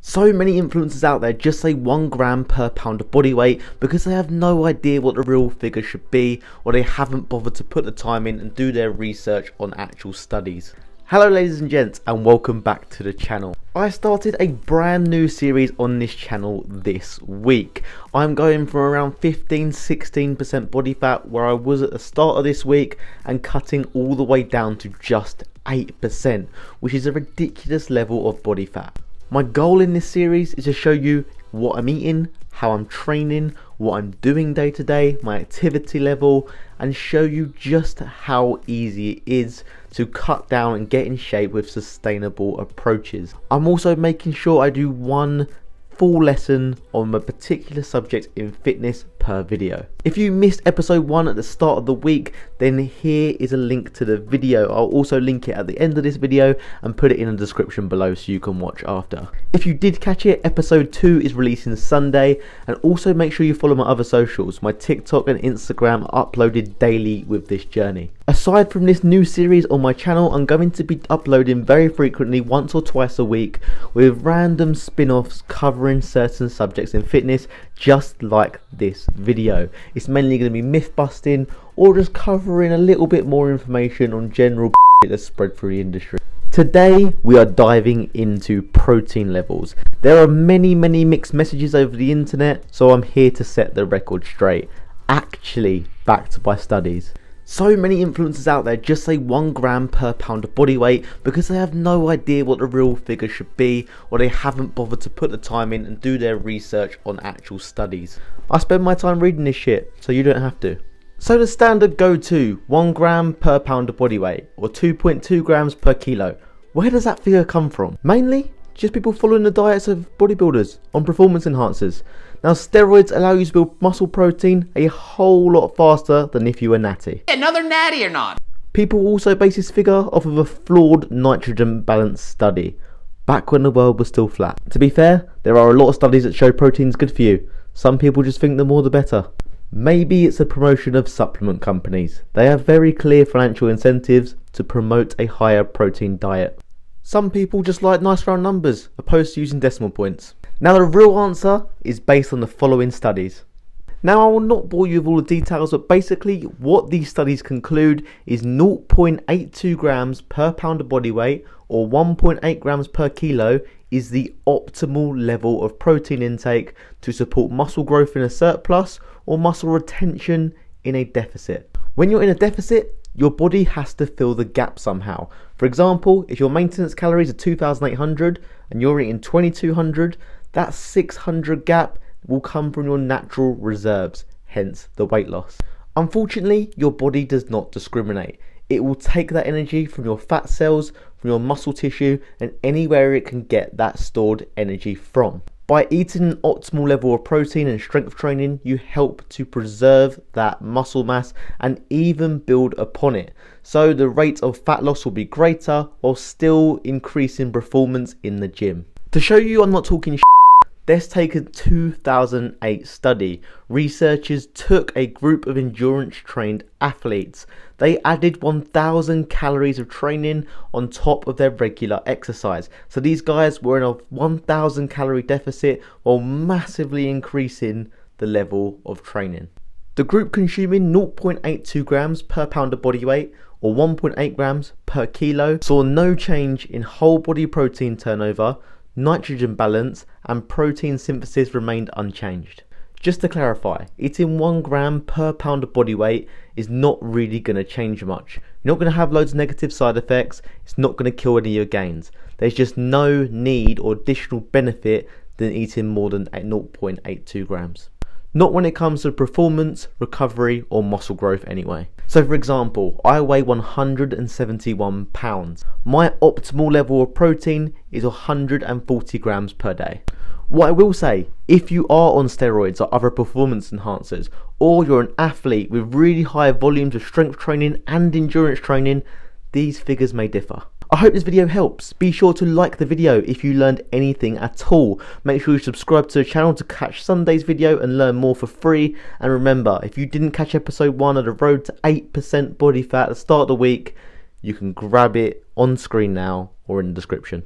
So many influencers out there just say 1 gram per pound of body weight because they have no idea what the real figure should be, or they haven't bothered to put the time in and do their research on actual studies. Hello ladies and gents, and welcome back to the channel. I started a brand new series on this channel this week. I'm going from around 15-16% body fat where I was at the start of this week and cutting all the way down to just 8%, which is a ridiculous level of body fat. My goal in this series is to show you what I'm eating, how I'm training, what I'm doing day to day, my activity level, and show you just how easy it is to cut down and get in shape with sustainable approaches. I'm also making sure I do one full lesson on a particular subject in fitness per video. If you missed episode 1 at the start of the week, then here is a link to the video. I'll also link it at the end of this video and put it in the description below so you can watch after. If you did catch it, episode 2 is releasing Sunday, and also make sure you follow my other socials. My TikTok and Instagram are uploaded daily with this journey. Aside from this new series on my channel, I'm going to be uploading very frequently, once or twice a week, with random spin-offs covering certain subjects in fitness, just like this video. It's mainly going to be myth busting or just covering a little bit more information on general that's spread through the industry. Today we are diving into protein levels. There are many mixed messages over the internet, so I'm here to set the record straight, actually backed by studies. So many influencers out there just say 1 gram per pound of body weight because they have no idea what the real figure should be, or they haven't bothered to put the time in and do their research on actual studies. I spend my time reading this shit, so you don't have to. So the standard go-to, 1 gram per pound of body weight, or 2.2 grams per kilo. Where does that figure come from? Mainly just people following the diets of bodybuilders on performance enhancers. Now, steroids allow you to build muscle protein a whole lot faster than if you were natty. Another natty or not? People also base this figure off of a flawed nitrogen balance study, back when the world was still flat. To be fair, there are a lot of studies that show protein's good for you. Some people just think the more the better. Maybe it's a promotion of supplement companies. They have very clear financial incentives to promote a higher protein diet. Some people just like nice round numbers, opposed to using decimal points. Now the real answer is based on the following studies. Now I will not bore you with all the details, but basically what these studies conclude is 0.82 grams per pound of body weight, or 1.8 grams per kilo, is the optimal level of protein intake to support muscle growth in a surplus or muscle retention in a deficit. When you're in a deficit, your body has to fill the gap somehow. For example, if your maintenance calories are 2,800 and you're eating 2,200, that 600 gap will come from your natural reserves, hence the weight loss. Unfortunately, your body does not discriminate. It will take that energy from your fat cells, from your muscle tissue, and anywhere it can get that stored energy from. By eating an optimal level of protein and strength training, you help to preserve that muscle mass and even build upon it. So the rate of fat loss will be greater while still increasing performance in the gym. To show you I'm not talking shit, let's take a 2008 study. Researchers took a group of endurance trained athletes. They added 1,000 calories of training on top of their regular exercise. So these guys were in a 1,000 calorie deficit while massively increasing the level of training. The group consuming 0.82 grams per pound of body weight, or 1.8 grams per kilo, saw no change in whole body protein turnover, nitrogen balance, and protein synthesis remained unchanged. Just to clarify, eating 1 gram per pound of body weight is not really going to change much. You're not going to have loads of negative side effects. It's not going to kill any of your gains. There's just no need or additional benefit than eating more than 0.82 grams. Not when it comes to performance, recovery, or muscle growth anyway. So for example, I weigh 171 pounds. My optimal level of protein is 140 grams per day. What I will say, if you are on steroids or other performance enhancers, or you're an athlete with really high volumes of strength training and endurance training, these figures may differ. I hope this video helps. Be sure to like the video if you learned anything at all. Make sure you subscribe to the channel to catch Sunday's video and learn more for free. And remember, if you didn't catch episode 1 of the road to 8% body fat at the start of the week, you can grab it on screen now or in the description.